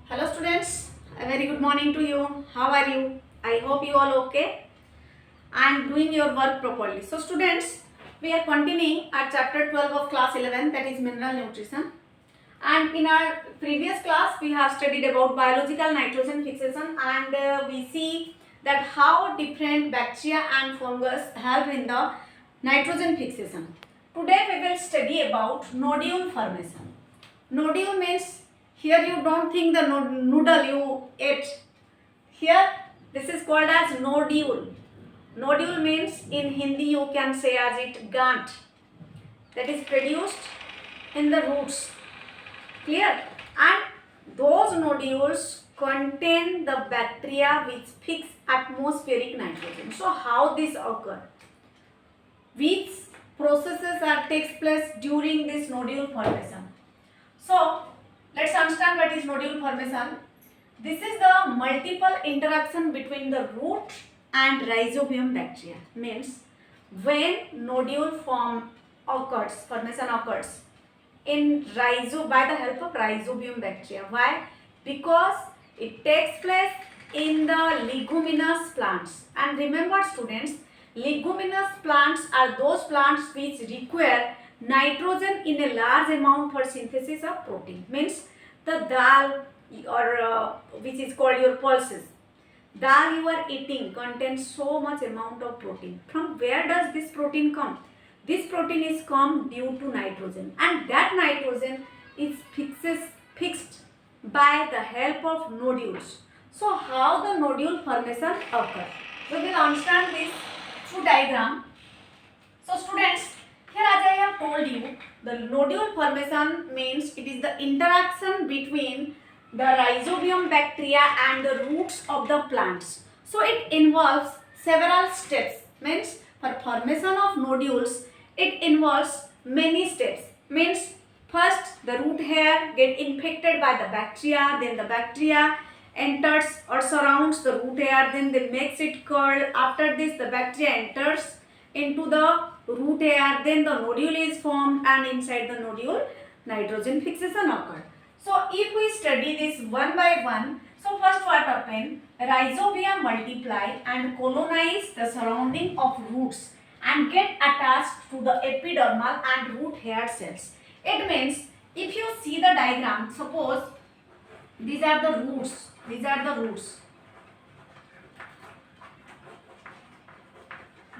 Hello students, a very good morning to you. How are you? I hope you all okay and doing your work properly. So students, we are continuing at chapter 12 of class 11, that is mineral nutrition. And in our previous class we have studied about biological nitrogen fixation, and we see that how different bacteria and fungus help in the nitrogen fixation. Today we will study about nodule formation. Nodule means, here you don't think the noodle you ate. Here this is called as nodule. Nodule means in Hindi you can say as it gant, that is produced in the roots. Clear? And those nodules contain the bacteria which fix atmospheric nitrogen. So how this occur? Which processes are takes place during this nodule formation? So let's understand what is nodule formation. This is the multiple interaction between the root and rhizobium bacteria. Means when nodule formation occurs in by the help of rhizobium bacteria. Why? Because it takes place in the leguminous plants. And remember students, leguminous plants are those plants which require nitrogen in a large amount for synthesis of protein. Means the dal or which is called your pulses. Dal you are eating contains so much amount of protein. From where does this protein come? This protein is come due to nitrogen, and that nitrogen is fixed by the help of nodules. So how the nodule formation occurs? We will understand this through diagram. So students, here as I have told you, the nodule formation means it is the interaction between the rhizobium bacteria and the roots of the plants. So it involves several steps. Means for formation of nodules, it involves many steps. Means first the root hair get infected by the bacteria, then the bacteria enters or surrounds the root hair, then they makes it curl. After this the bacteria enters into the root hair, then the nodule is formed, and inside the nodule nitrogen fixation occurs. So if we study this one by one, so first what happen? Rhizobia multiply and colonize the surrounding of roots and get attached to the epidermal and root hair cells. It means if you see the diagram, suppose these are the roots, these are the roots.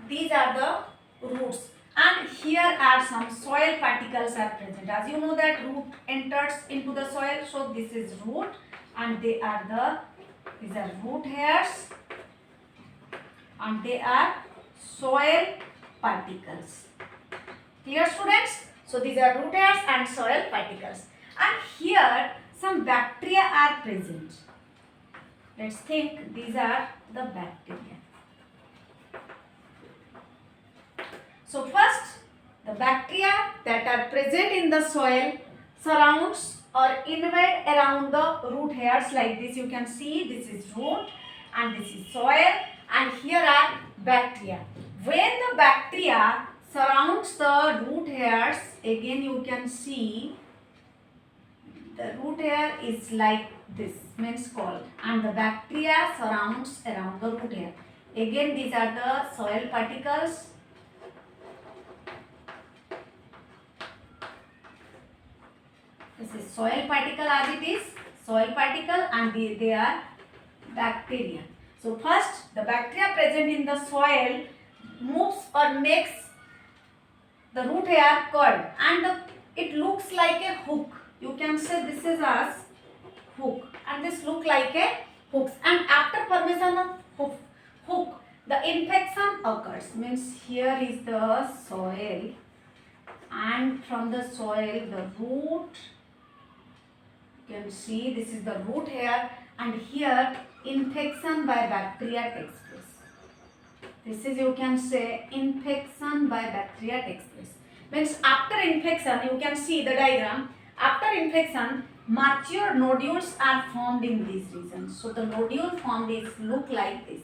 These are the roots, and here are some soil particles are present. As you know that root enters into the soil, so this is root and these are root hairs and they are soil particles. Clear students? So these are root hairs and soil particles, and here some bacteria are present. Let's think these are the bacteria. So first, the bacteria that are present in the soil surrounds or invade around the root hairs like this. You can see this is root and this is soil, and here are bacteria. When the bacteria surrounds the root hairs, again you can see the root hair is like this, means called, and the bacteria surrounds around the root hair. Again these are the soil particles. This is soil particle as it is, soil particle, and they are bacteria. So first the bacteria present in the soil moves or makes the root hair curled, and it looks like a hook. You can say this is as hook, and this look like a hooks, and after formation of hook the infection occurs. Means here is the soil, and from the soil the root, you can see this is the root hair, and here infection by bacteria takes place. This is, you can say, infection by bacteria takes place. Means after infection, you can see the diagram, after infection mature nodules are formed in these regions. So the nodule formed is look like this.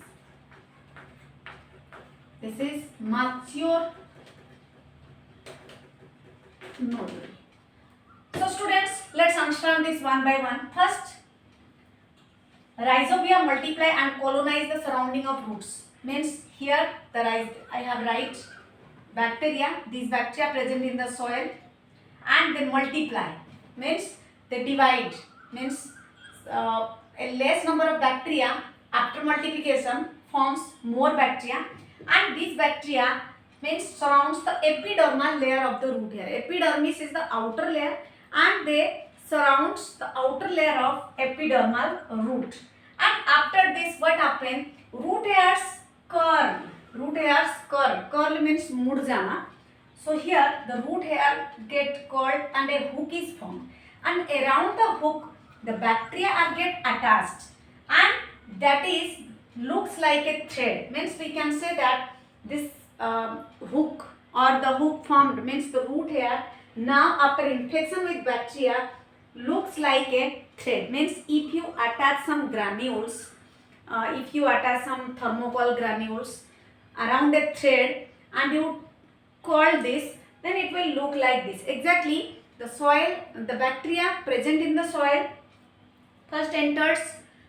This is mature nodule. So students, let's understand this one by one. First, Rhizobia multiply and colonize the surrounding of roots. Means here I have write bacteria. These bacteria present in the soil and they multiply. Means they divide. Means a less number of bacteria after multiplication forms more bacteria, and these bacteria means surrounds the epidermal layer of the root hair. Epidermis is the outer layer and they surrounds the outer layer of epidermal root. And after this what happen? Root hairs curl. Root hairs curl. Curl means mud jana. So here the root hair get curled and a hook is formed. And around the hook the bacteria are get attached. And that is looks like a thread. Means we can say that this hook or the hook formed means the root hair now after infection with bacteria looks like a thread. Means if you attach some granules, if you attach some thermocol granules around a thread and you curl this, then it will look like this. Exactly, the soil, the bacteria present in the soil first enters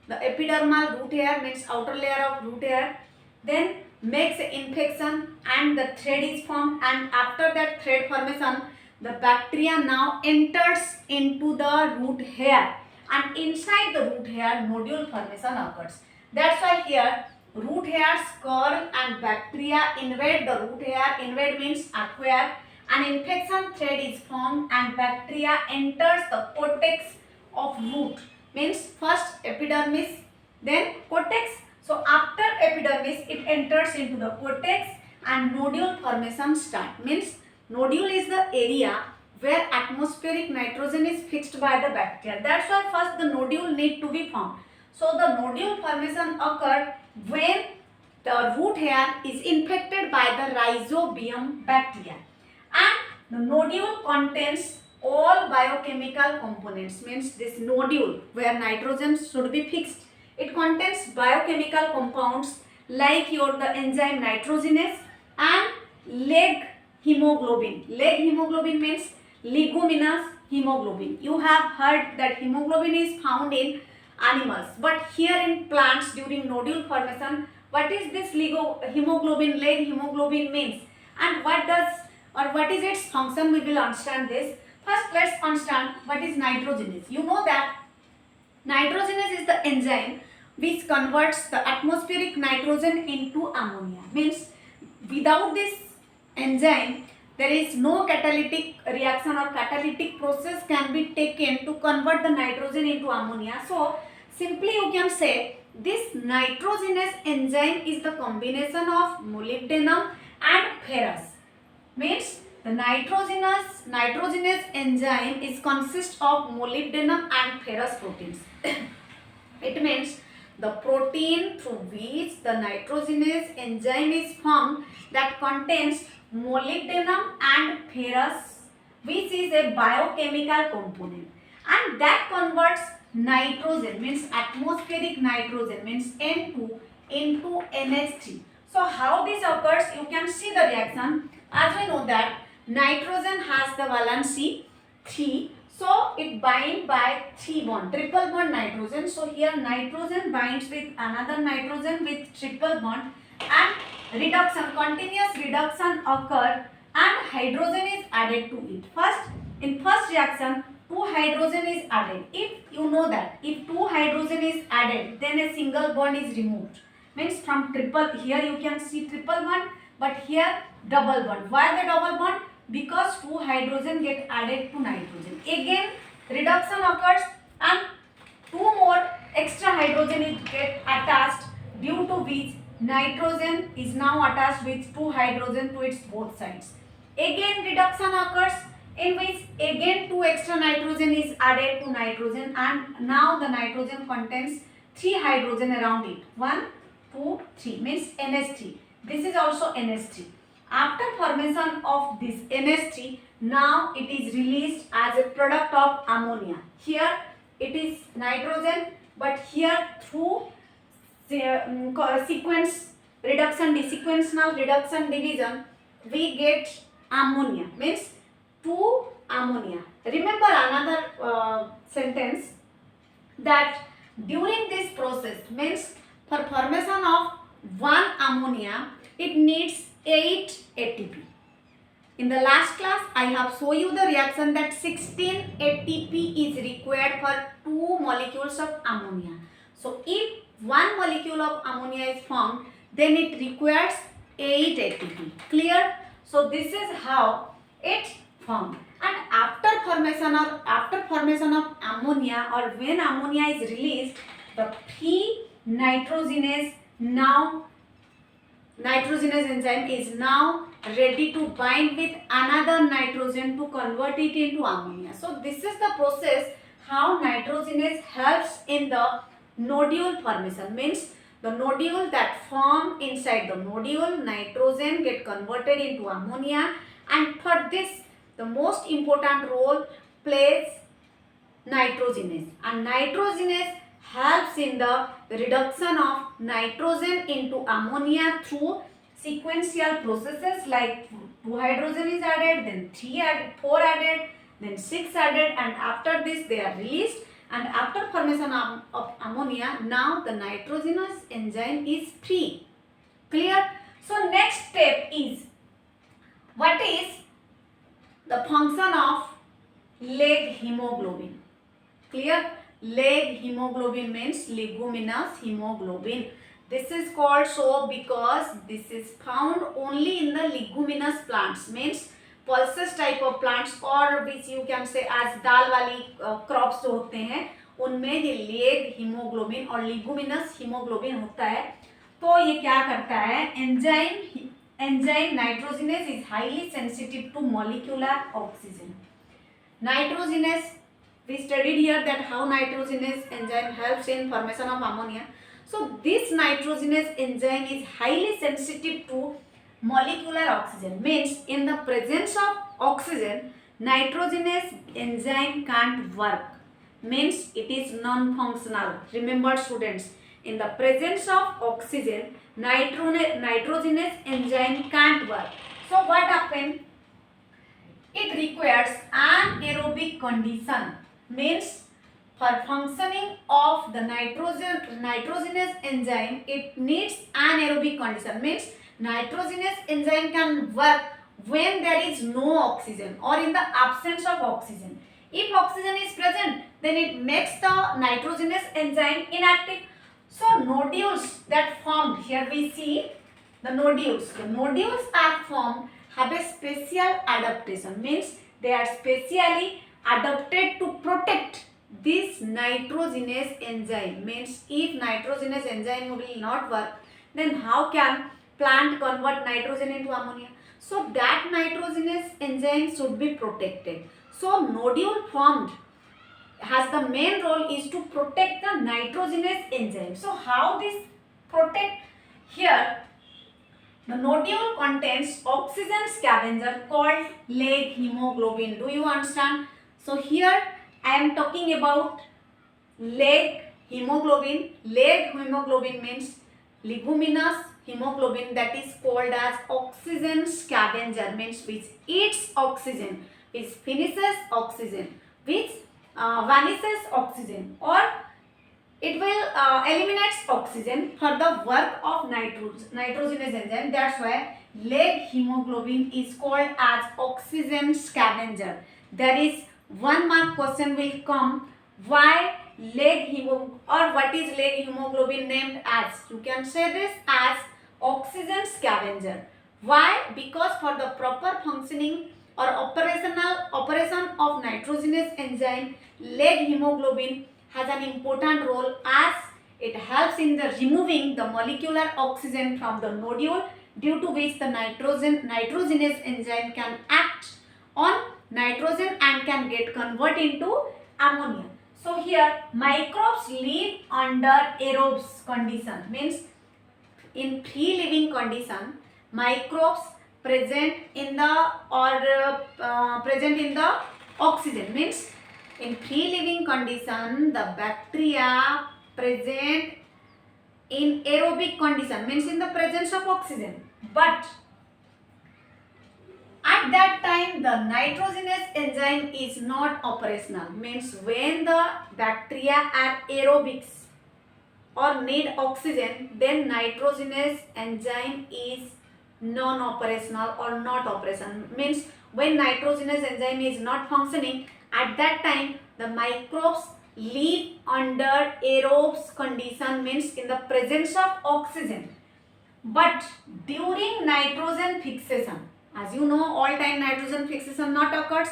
the epidermal root hair means outer layer of root hair, then makes infection and the thread is formed, and after that thread formation the bacteria now enters into the root hair, and inside the root hair nodule formation occurs. That's why here root hairs curl and bacteria invade the root hair. Invade means acquire. An infection thread is formed and bacteria enters the cortex of root. Means first epidermis, then cortex. So after epidermis it enters into the cortex and nodule formation start. Means nodule is the area where atmospheric nitrogen is fixed by the bacteria. That's why first the nodule need to be formed. So the nodule formation occurred when the root hair is infected by the Rhizobium bacteria, and the nodule contains all biochemical components. Means this nodule where nitrogen should be fixed, it contains biochemical compounds like the enzyme nitrogenase and leg hemoglobin. Leg hemoglobin means leguminous hemoglobin. You have heard that hemoglobin is found in animals, but here in plants during nodule formation, what is this hemoglobin, leg hemoglobin means, and what is its function? We will understand this. First let's understand what is nitrogenase. You know that nitrogenase is the enzyme which converts the atmospheric nitrogen into ammonia. Means without this enzyme there is no catalytic reaction or catalytic process can be taken to convert the nitrogen into ammonia. So simply you can say this nitrogenase enzyme is the combination of molybdenum and ferrous. Means the nitrogenase enzyme is consist of molybdenum and ferrous proteins. It means the protein through which the nitrogenase enzyme is formed that contains molybdenum and ferrous, which is a biochemical component, and that converts nitrogen means atmospheric nitrogen means N2 into NH3. So how this occurs? You can see the reaction. As we know that nitrogen has the valency 3, so it binds by 3 bond, triple bond nitrogen. So here nitrogen binds with another nitrogen with triple bond, and reduction, continuous reduction occur, and hydrogen is added to it. In first reaction 2 hydrogen is added. If you know that if 2 hydrogen is added, then a single bond is removed. Means from triple, here you can see triple bond, but here double bond. Why the double bond? Because 2 hydrogen get added to nitrogen. Again reduction occurs and 2 more extra hydrogen is get attached, due to which nitrogen is now attached with 2 hydrogen to its both sides. Again reduction occurs, in which again 2 extra nitrogen is added to nitrogen, and now the nitrogen contains 3 hydrogen around it. 1, 2, 3 means NH3. This is also NH3. After formation of this NH3, now it is released as a product of ammonia. Here it is nitrogen, but here through sequence reduction, desequential reduction division, we get ammonia. Means 2 ammonia. Remember another sentence that During this process, means for formation of one ammonia, it needs 8 ATP. In the last class, I have shown you the reaction that 16 ATP is required for 2 molecules of ammonia. So, if one molecule of ammonia is formed, then it requires 8 ATP. Clear? So, this is how it formed. And after formation of ammonia, or when ammonia is released, the free nitrogenase enzyme is now ready to bind with another nitrogen to convert it into ammonia. So this is the process how nitrogenase helps in the nodule formation. Means the nodule that form inside the nodule, nitrogen get converted into ammonia, and for this the most important role plays nitrogenase, and nitrogenase helps in the reduction of nitrogen into ammonia through sequential processes like 2 hydrogen is added, then 4 added, then 6 added, and after this they are released, and after formation of ammonia, now the nitrogenous enzyme is free. Clear? So next step is, what is the function of leg hemoglobin? Clear? Leg hemoglobin means leguminous hemoglobin. This is called so because this is found only in the leguminous plants, means pulses type of plants, or which you can say as दाल वाली crops जो होते हैं उनमें ये leg hemoglobin और leguminous hemoglobin होता है. तो ये क्या करता है, enzyme nitrogenase is highly sensitive to molecular oxygen. Nitrogenase, we studied here that how nitrogenase enzyme helps in formation of ammonia. So this nitrogenase enzyme is highly sensitive to molecular oxygen. Means in the presence of oxygen, nitrogenase enzyme can't work. Means it is non-functional. Remember students, in the presence of oxygen, nitrogenase enzyme can't work. So what happens? It requires anaerobic condition. Means for functioning of the nitrogenous enzyme, it needs anaerobic condition. Means nitrogenous enzyme can work when there is no oxygen or in the absence of oxygen. If oxygen is present, then it makes the nitrogenous enzyme inactive. So nodules that formed, here we see the nodules. The nodules are formed, have a special adaptation. Means they are specially adapted to protect this nitrogenase enzyme. Means if nitrogenase enzyme will not work, then how can plant convert nitrogen into ammonia? So that nitrogenase enzyme should be protected. So nodule formed has the main role is to protect the nitrogenase enzyme. So how this protect? Here the nodule contains oxygen scavenger called leg hemoglobin. Do you understand? So here I am talking about leg hemoglobin. Leg hemoglobin means leguminous hemoglobin that is called as oxygen scavenger, means which eats oxygen, which finishes oxygen, which vanishes oxygen, or it will eliminates oxygen for the work of nitrogenous enzyme. That's why leg hemoglobin is called as oxygen scavenger. There is 1 mark question will come. Why leg hemoglobin, or what is leg hemoglobin named as? You can say this as oxygen scavenger. Why? Because for the proper functioning or operation of nitrogenous enzyme, leg hemoglobin has an important role as it helps in the removing the molecular oxygen from the nodule, due to which the nitrogenous enzyme can act on nitrogen and can get converted into ammonia. So here microbes live under aerobes condition, means in free living condition, microbes present in the oxygen, means in free living condition the bacteria present in aerobic condition, means in the presence of oxygen, but at that time the nitrogenous enzyme is not operational. Means when the bacteria are aerobics, or need oxygen, then nitrogenase enzyme is non-operational or not operational. Means when nitrogenase enzyme is not functioning, at that time the microbes live under aerobe condition, means in the presence of oxygen. But during nitrogen fixation, as you know, all time nitrogen fixation not occurs.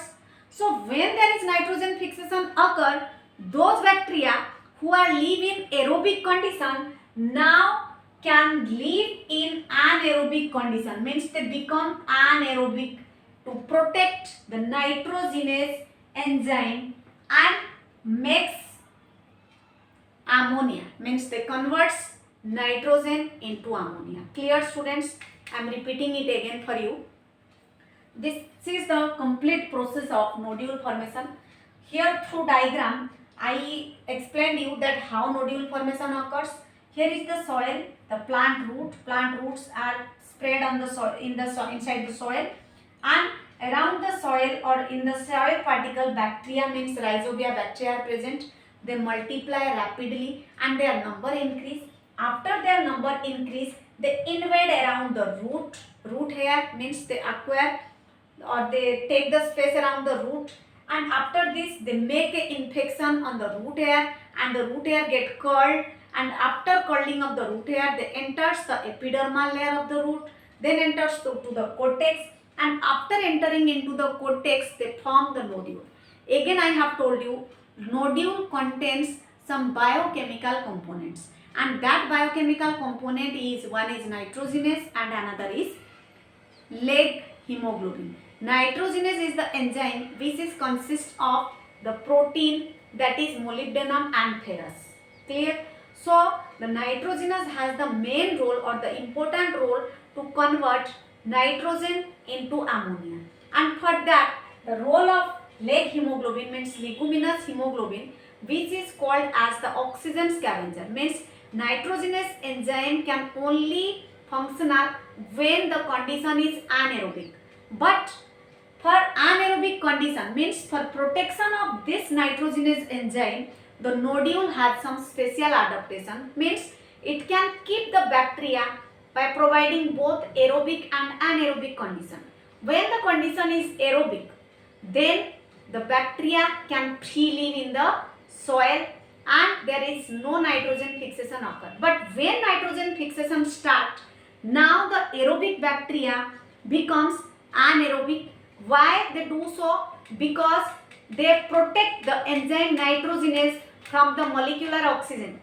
So when there is nitrogen fixation occur, those bacteria who are live in aerobic condition now can live in anaerobic condition, means they become anaerobic to protect the nitrogenase enzyme and makes ammonia, means they converts nitrogen into ammonia. Clear students? I am repeating it again for you. This is the complete process of nodule formation. Here through diagram I explained you that how nodule formation occurs. Here is the soil, the plant root. Plant roots are spread on the soil, inside the soil, and around the soil or in the soil particle bacteria, means rhizobia bacteria are present. They multiply rapidly and their number increase. After their number increase, they invade around the root hair, means they acquire or they take the space around the root, and after this they make an infection on the root hair and the root hair get curled, and after curling of the root hair they enters the epidermal layer of the root, then enters to the cortex, and after entering into the cortex they form the nodule. Again I have told you, nodule contains some biochemical components, and that biochemical component is, one is nitrogenase and another is leg hemoglobin. Nitrogenase is the enzyme which is consists of the protein, that is molybdenum and ferrous. Clear? So the nitrogenase has the main role or the important role to convert nitrogen into ammonia, and for that the role of leg hemoglobin, means leguminous hemoglobin, which is called as the oxygen scavenger, means nitrogenase enzyme can only functional when the condition is anaerobic. But for anaerobic condition, means for protection of this nitrogenase enzyme, the nodule has some special adaptation, means it can keep the bacteria by providing both aerobic and anaerobic condition. When the condition is aerobic, then the bacteria can free live in the soil and there is no nitrogen fixation occur. But when nitrogen fixation start, now the aerobic bacteria becomes anaerobic. Why they do so? Because they protect the enzyme nitrogenase from the molecular oxygen.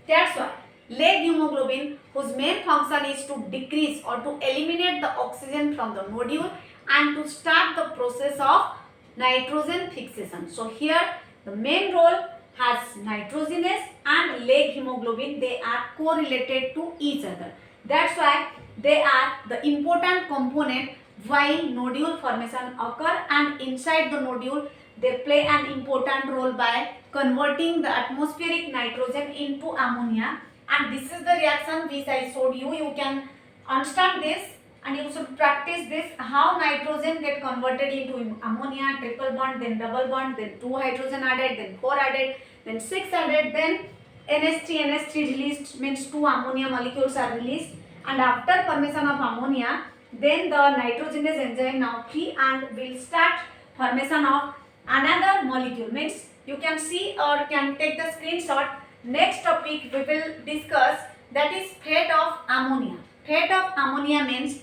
That's why leg hemoglobin, whose main function is to decrease or to eliminate the oxygen from the nodule and to start the process of nitrogen fixation. So here the main role has nitrogenase and leg hemoglobin. They are correlated to each other. That's why they are the important component while nodule formation occur, and inside the nodule they play an important role by converting the atmospheric nitrogen into ammonia, and this is the reaction which I showed you. You can understand this and you should practice this, how nitrogen get converted into ammonia, triple bond, then double bond, then 2 hydrogen added, then 4 added, then 6 added, then NH3 released, means 2 ammonia molecules are released, and after formation of ammonia, then the nitrogenase enzyme now free and will start formation of another molecule, means you can see or can take the screenshot. Next topic we will discuss, that is fate of ammonia. Fate of ammonia means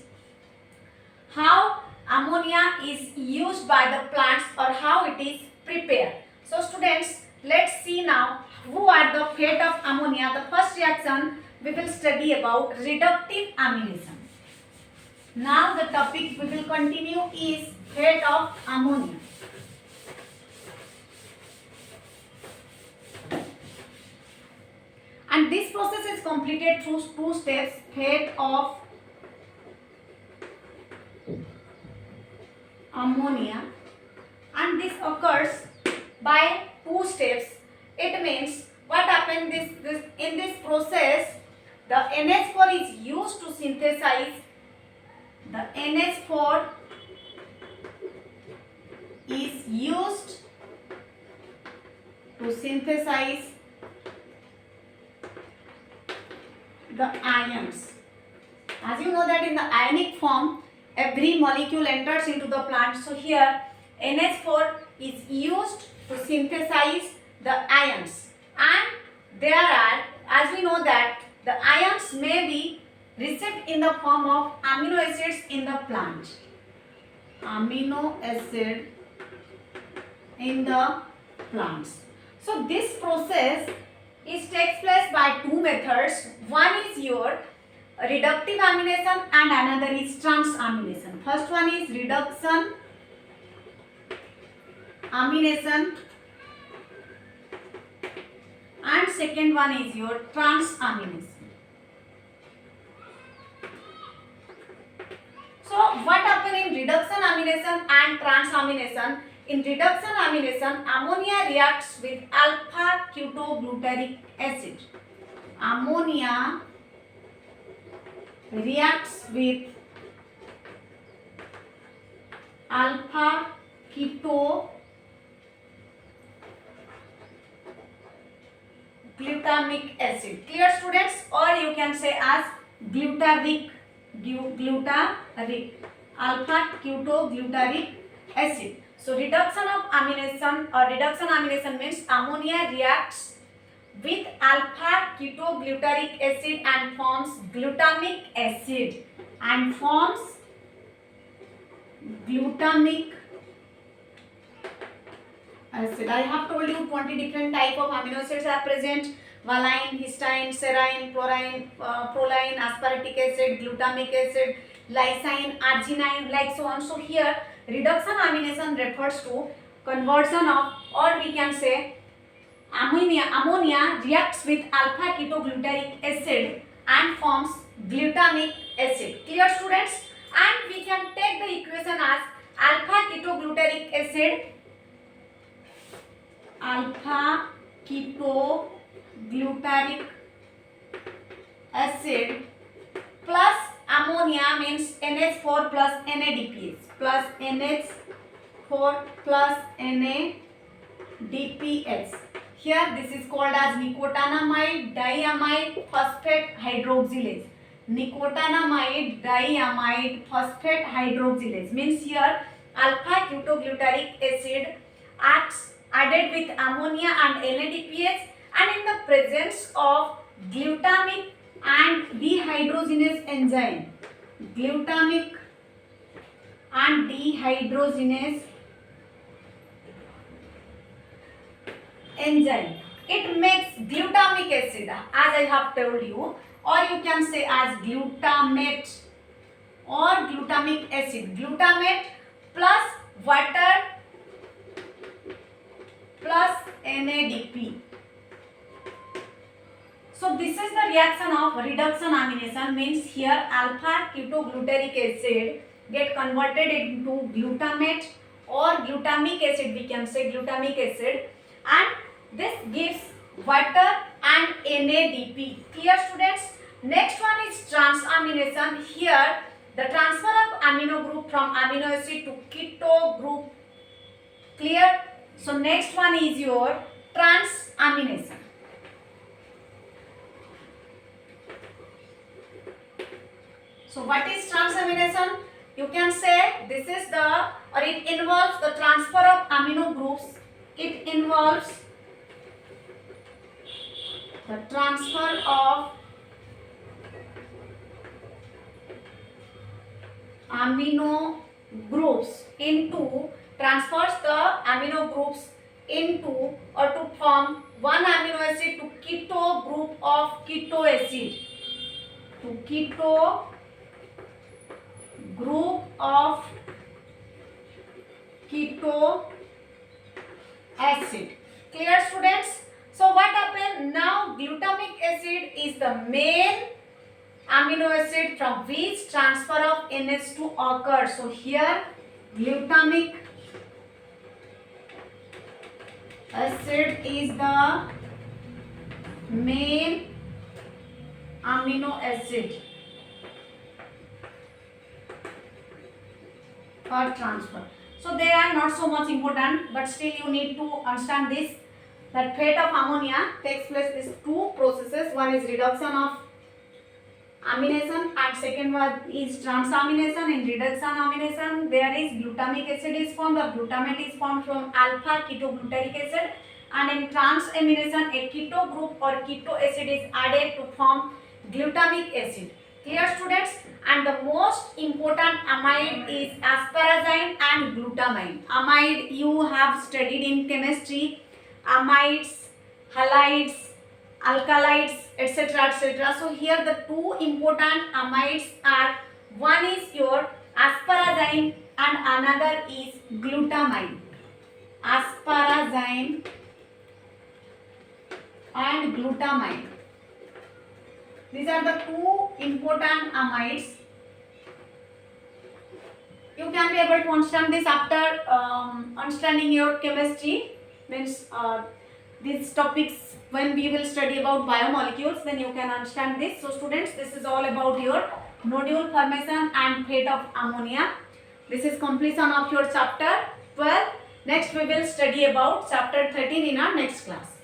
how ammonia is used by the plants or how it is prepared. So students, let's see now who are the fate of ammonia. The first reaction we will study about reductive amination. Now the topic we will continue is fate of ammonia. And this process is completed through 2 steps, fate of ammonia, and this occurs by 2 steps. It means what happens in this process, the NH4 is used to synthesize, the NH4 is used to synthesize the ions. As you know that in the ionic form, every molecule enters into the plant. So here NH4 is used to synthesize the ions, and there are, as we know that the ions may be received in the form of amino acids in the plant. Amino acid in the plants. So this process takes place by two methods. One is your reductive amination and another is transamination. First one is reduction amination and second one is your transamination. So what happens in reduction amination and transamination? In reduction amination, ammonia reacts with alpha ketogluteric acid. Ammonia reacts with alpha ketoglutamate acid. Clear, students? Or you can say as glutaric alpha ketogluteric acid. So reduction of amination or reduction amination means ammonia reacts with alpha ketogluteric acid and forms glutamic acid I have told you 20 different type of amino acids are present: valine, histine, serine, proline, aspartic acid, glutamic acid, lysine, arginine, like so on. So here reduction amination refers to conversion of, or we can say ammonia reacts with alpha ketogluteric acid and forms glutamic acid. Clear, students? And we can take the equation as alpha ketogluteric acid plus ammonia means NH4 plus NADPH plus NH4 plus NADPH. Here this is called as nicotinamide diamide phosphate hydroxylase. Nicotinamide diamide phosphate hydroxylase means here alpha ketogluteric acid acts added with ammonia and NADPH, and in the presence of glutamic and dehydrogenase enzyme. Glutamic and dehydrogenase enzyme. It makes glutamic acid, as I have told you, or you can say as glutamate or glutamic acid. Glutamate plus water plus NADP. So this is the reaction of reduction amination, means here alpha ketogluteric acid get converted into glutamate or glutamic acid, we can say glutamic acid, and this gives water and NADP. Clear, students? Next one is transamination. Here the transfer of amino group from amino acid to keto group. Clear? So next one is your transamination. So what is transamination? You can say this is it involves the transfer of amino groups. It involves the transfer of amino groups transfers the amino groups into or to form one amino acid to keto group of keto acid. To keto group of keto acid. Clear, students? So what happened? Now glutamic acid is the main amino acid from which transfer of NH2 occurs. So here glutamic acid is the main amino acid for transfer. So they are not so much important, but still you need to understand this, that fate of ammonia takes place with two processes. One is reduction of amination, and second one is transamination. In reduction amination, there is glutamic acid is formed, or glutamate is formed from alpha ketoglutaric acid, and in transamination, a keto group or keto acid is added to form glutamic acid. Clear, students? And the most important amide is asparagine and glutamine. Amide you have studied in chemistry, amides, halides, alkalides, etc., etc. So here the two important amides are, one is your asparagine and another is glutamine. Asparagine and glutamine. These are the two important amides. You can be able to understand this after understanding your chemistry, means these topics when we will study about biomolecules, then you can understand this. So students, this is all about your nodule formation and fate of ammonia. This is completion of your chapter 12. Next we will study about chapter 13 in our next class.